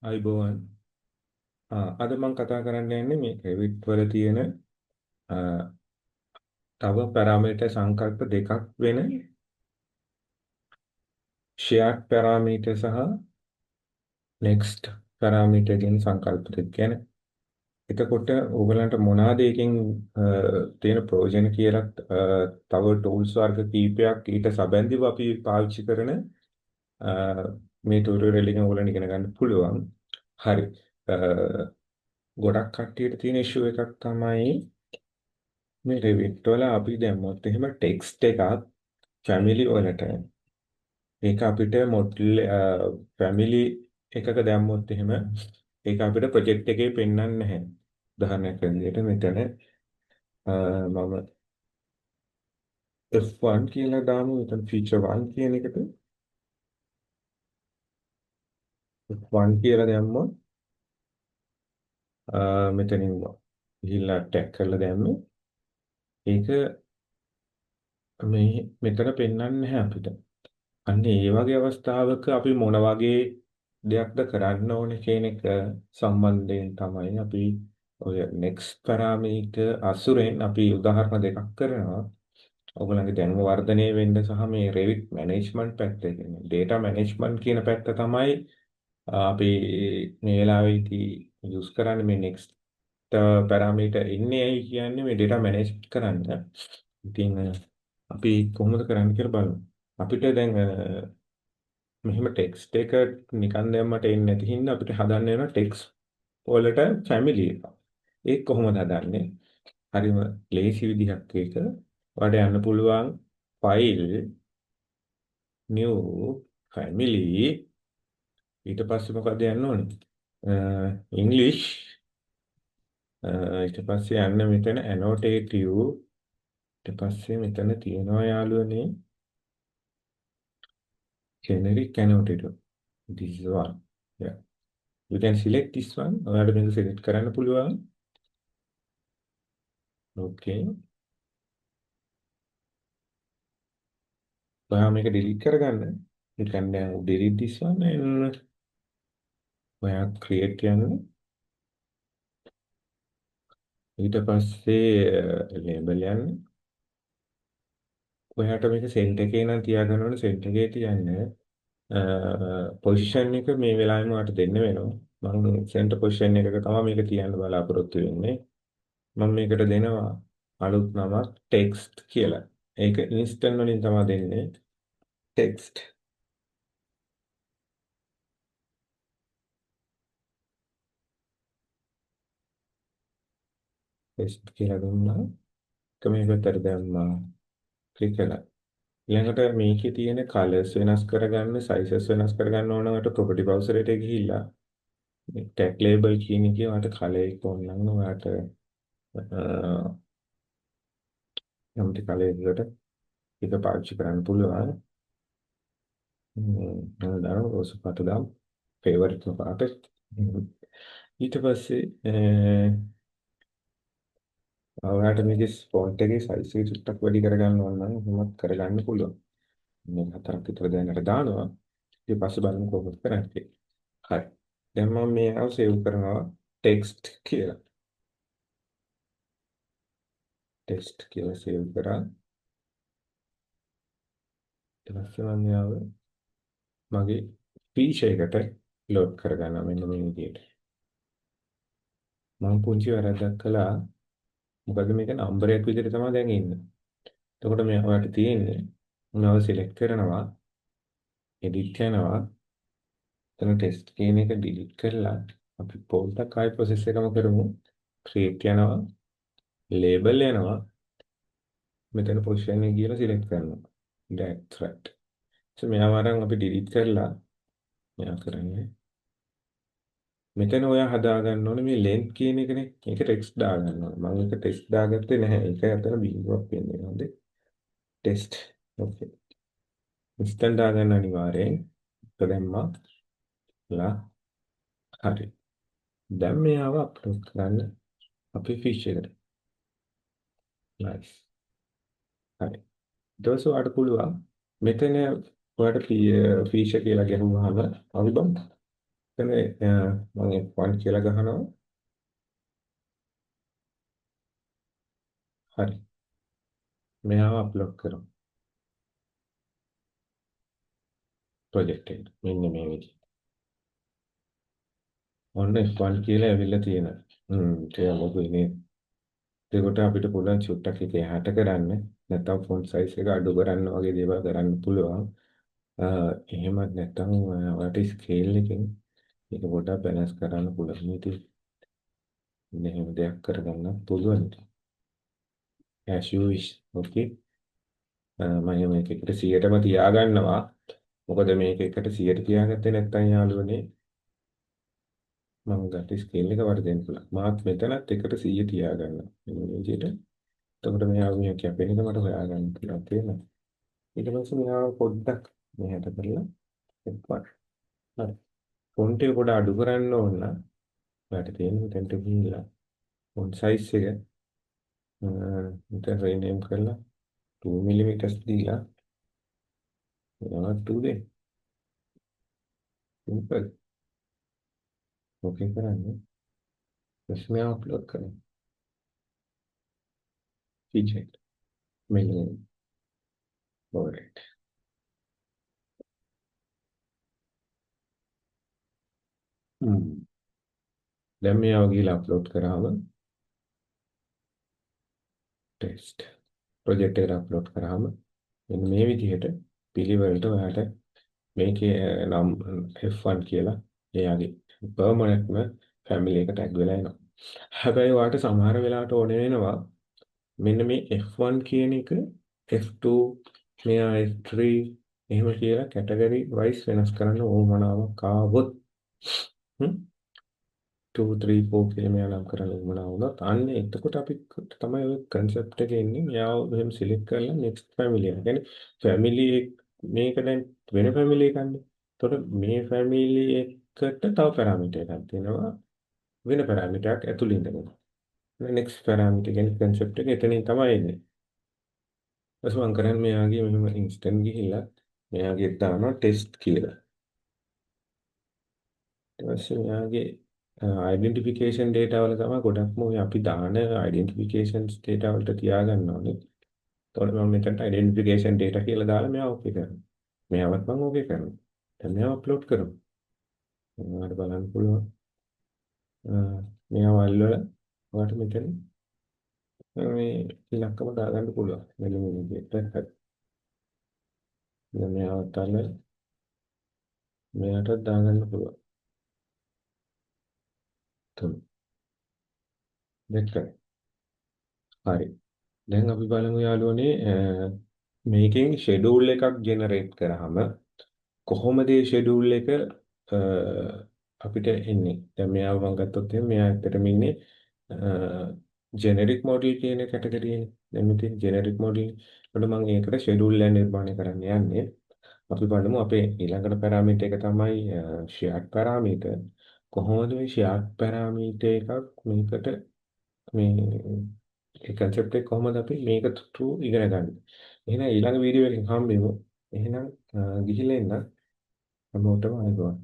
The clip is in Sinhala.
අයිබෝවන්. අද මම කතා කරන්න යන්නේ මේ Revit වල තියෙන තව පැරාමීටර් සංකල්ප දෙකක් වෙන shared පැරාමීටර් සහ next පැරාමීටර් කියන සංකල්ප දෙක ගැන. එතකොට ඕගලන්ට මොනවාද එකෙන් තියෙන ප්‍රයෝජන කියලා තව tools වර්ග කීපයක් ඊට සැබඳිව අපි පාවිච්චි කරන මේ tutorial එකෙන් ඕගලන්ට ඉගෙන ගන්න පුළුවන්. හරි. ගොඩක් කට්ටියට තියෙන issue එකක් තමයි මේ Revit වල අපි දැම්මොත් එහෙම ටෙක්ස්ට් එකක් ෆැමිලි වලට ඒක අපිට මොඩල් ෆැමිලි එකක දැම්මොත් එහෙම ඒක අපිට ප්‍රොජෙක්ට් එකේ පෙන්වන්නේ නැහැ. උදාහරණයක් විදිහට මෙතන මම F1 කියලා දාමු. මෙතන feature 1 කියන එකට F1 කියලා දැම්මොත් මෙතනින් ගිහිල්ලා ටැග් කරලා දැම්මේ ඒක මෙතන පෙන්වන්නේ නැහැ අපිට. අන්න ඒ වගේ අවස්ථාවක අපි මොන වගේ දෙයක්ද කරන්න ඕනේ කියන එක සම්බන්ධයෙන් තමයි අපි ඔය next parameter අසුරෙන් අපි උදාහරණ දෙකක් කරනවා. ඔයගොල්ලන්ගේ දැනුම වර්ධනය වෙන්න සහ මේ Revit management පැත්ත කියන්නේ data management කියන පැත්ත තමයි අපි මේ වෙලාවේදී use කරන්නේ මේ next parameter ඉන්නේ ඇයි කියන්නේ මේ data manage කරන්න. ඉතින් අපි කොහොමද කරන්න කියලා බලමු. අපිට දැන් මෙහෙම ටෙක්ස්ට් එක නිකන් දැම්මට එන්නේ නැති හින්දා අපිට හදන්න වෙන ටෙක්ස්ට් වලට ෆැමිලි එක. ඒක කොහොමද හදන්නේ? හරිම ලේසි විදිහක් ඒක. ඔයාලට යන්න පුළුවන් file new family ඊට පස්සේ මොකද යන්න ඕනේ? English ඊට පස්සේ යන්න මෙතන annotative ඊට පස්සේ මෙතන තියෙනවා යාළුවනේ generic annotative. This is one. Yeah. You can select this one. ඔයාලට මේක select කරන්න පුළුවන්. Okay. ඔයා මේක delete කරගන්න. You can delete this one and ඔයා create යන්න. ඊට පස්සේ label යන්න. ඔයාට මේක center එකේ නම් තියාගන්න ඕනේ center එකේ තියන්න. position එක මේ වෙලාවෙම ඔයාට දෙන්න වෙනවා. මම center position එකක තමයි මේක තියන්න බලාපොරොත්තු වෙන්නේ. මම මේකට දෙනවා අලුත් නමක් text කියලා. ඒක instant වලින් තමයි දෙන්නේ. text text කියලා දුන්නා. මේකට දැම්මා ක්ලික් කළා. ඊළඟට මේකේ තියෙන colors වෙනස් කරගන්න, sizes වෙනස් කරගන්න ඕන වට property browser එකට ගිහිල්ලා මේ tag label කියන එකේ ඔයාලට color එක ඕන නම් ඔයාලට යම්ටි color එකකට ඒක පාවිච්චි කරන්න පුළුවන්. මම දානවා රෝස් පාට දාමු. favorite පාට. ඊට පස්සේ ඔයාලට මේකේ font එකේ size එක චුට්ටක් වැඩි කරගන්න ඕන නම් එහෙමත් කරගන්න පුළුවන්. මේ හතරක් විතර දැනට දානවා. ඊට පස්සේ බලමු කොහොමද කරන්නේ. හරි. දැන් මම මේව සේව් කරනවා text කියලා. text කියලා සේව් කරා. ඊට පස්සේ මම යාව මගේ feature එකට load කරගන්නවා මෙන්න මේ විදිහට. මම පුංචි වැරද්දක් කළා. මොකද මේක නම්බරයක් විදිහට තමයි දැන් ඉන්නේ. එතකොට මේ ඔයාලට තියෙන්නේ මම select කරනවා edit යනවා. එතන test කියන එක delete කරලා අපි පොඩ්ඩක් ආයෙ process එකම කරමු. create යනවා. label යනවා. මෙතන position එක කියලා select කරනවා. that's right. මෙයාව අරන් අපි delete කරලා මෙයා කරන්නේ මෙතන ඔයා හදා ගන්න ඕනේ මේ length කියන එකනේ. ඒක text දා ගන්න ඕනේ. මම ඒක text දාගත්තේ නැහැ. ඒක අතන බිඳුවක් වෙන්නේ නේද? text. okay. instant දා ගන්න අනිවාර්යෙන්. ඒක දැම්මා. ලා හරි. දැන් මෙයාව අප්ලෝඩ් කරන්න අපේ feature එකට. nice. හරි. ඊට පස්සේ ඔයාලට පුළුවන් මෙතන ඔයාලට feature කියලා ගහුවාම අපි බලමු. එතන මම F1 කියලා ගහනවා. හරි. මෙයාව අප්ලෝඩ් කරමු ප්‍රොජෙක්ට් එකට. මෙන්න මේ විදිහට. ඔන්න F1 කියලා ඇවිල්ලා තියෙනවා. ඒක මොකද ඉන්නේ? ඒකට අපිට පුළුවන් චුට්ටක් එක එහාට කරන්න. නැත්නම් ෆොන්ට් සයිස් එක අඩු කරන්න වගේ දේවල් කරන්න පුළුවන්. එහෙමත් නැත්නම් ඔයාලට ස්කේල් එකෙන් ඒක පොඩ්ඩක් බැලන්ස් කරන්න පුළුවන්. ඉතින් මෙහෙම දෙයක් කරගන්න පුළුවන්. as you wish. okay. මම මේක එකට 100ටම තියාගන්නවා. මොකද මේක එකට 100ට තියාගත්තේ නැත්නම් යාළුවනේ මම ගත්ත ස්කේල් එක වර්ධනය කළා. මාත් මෙතනත් එකට 100 තියාගන්නවා. මේ විදිහට. එතකොට මෙයා මේ කැපෙන එක මට හොයාගන්න පුළුවන් තේරෙනවද? ඊට පස්සේ මෙයා පොඩ්ඩක් මෙහෙට කරලා එක්වන්න. හරි. ෆොන්ට් එක පොඩ්ඩ අඩු කරන්න ඕන නම් ඔයාලට තියෙන මෙතනට ගිහිල්ලා ෆොන්ට් සයිස් එක මෙතන රීනේම් කරලා 2 mm දීලා එනවා 2 දෙන්න. සිම්පල්. ඕකේ කරන්නේ. ප්‍රශ්නය අප්ලෝඩ් කරන්න. ෆීචර්. මෙන්න. alright. දැන් මේව ගිහලා අප්ලෝඩ් කරාම ටෙස්ට් ප්‍රොජෙක්ට් එකට අප්ලෝඩ් කරාම මෙන්න මේ විදිහට පිළිවෙලට ඔයාලට මේකේ නම් F1 කියලා එයාගේ පර්මනන්ට්ම ෆැමිලි එකට ටැග් වෙලා එනවා. හැබැයි ඔයාලට සමහර වෙලාවට ඕනේ වෙනවා මෙන්න මේ F1 කියන එක F2 මෙයා F3 එහෙම කියලා කැටගරි වයිස් වෙනස් කරන්න ඕමනාවක් ආවොත් 2 3 4 කියලා මෙයා නම් කරන්න ඕමනාව වුණත් අන්න එතකොට අපි තමයි ඔය concept එකේ ඉන්නේ. මෙයාව එහෙම select කරලා next family එක. يعني family මේක දැන් වෙන family එකක්නේ. එතකොට මේ family එකට තව parameter එකක් තියෙනවා. වෙන parameter එකක් ඇතුළේ ඉඳගෙන. next parameter කියන්නේ concept එක එතනින් තමයි එන්නේ. ඊට පස්සේ මම කරන්නේ මෙයාගේ මෙහෙම instant ගිහිල්ලා මෙයාගේ දානවා test කියලා. ඊට පස්සේ මෙයාගේ identification data වල තමයි ගොඩක්ම ඔය අපි දාන identification data වලට තියාගන්න ඕනේ. එතකොට මම මෙතනට identification data කියලා දාලා මෙයා ඕකේ කරනවා. මෙයාවත් මම ඕකේ කරනවා. දැන් මෙයාව අප්ලෝඩ් කරමු. ඔයාලට බලන්න පුළුවන්. මෙයාව අල්ලලා ඔයාලට මෙතන මේ ඉලක්කම දාගන්න පුළුවන්. මෙන්න මේ විදිහට. හරි. දැන් මෙයාවත් අල්ලලා මෙයාටත් දාගන්න පුළුවන්. තුන. දෙක. හරි. දැන් අපි බලමු යාළුවනේ මේකෙන් ෂෙඩියුල් එකක් ජෙනරේට් කරාම කොහොමද මේ ෂෙඩියුල් එක අපිට එන්නේ? දැන් මෙයාව මම ගත්තොත් එහෙනම් මෙයා ඇත්තටම ඉන්නේ ජෙනරික් මොඩල් කියන කැටගරියේ. දැන් මෙතන ජෙනරික් මොඩල් වල මම ඒකට ෂෙඩියුල් එක නිර්මාණය කරන්න යන්නේ. අපි බලමු අපේ ඊළඟට පැරාමීටර් එක තමයි ෂෙයාර්ඩ් පැරාමීටර්. කොහොමද මේ ෂෙයාර්ඩ් පැරාමීටර් එකක් මේකට මේ ඒ concept එක කොහොමද අපි මේක through ඉගෙන ගන්න. එහෙනම් ඊළඟ වීඩියෝ එකෙන් හම්බෙමු. එහෙනම් ගිහිල්ලා එන්න හැමෝටම අයබෝවන්.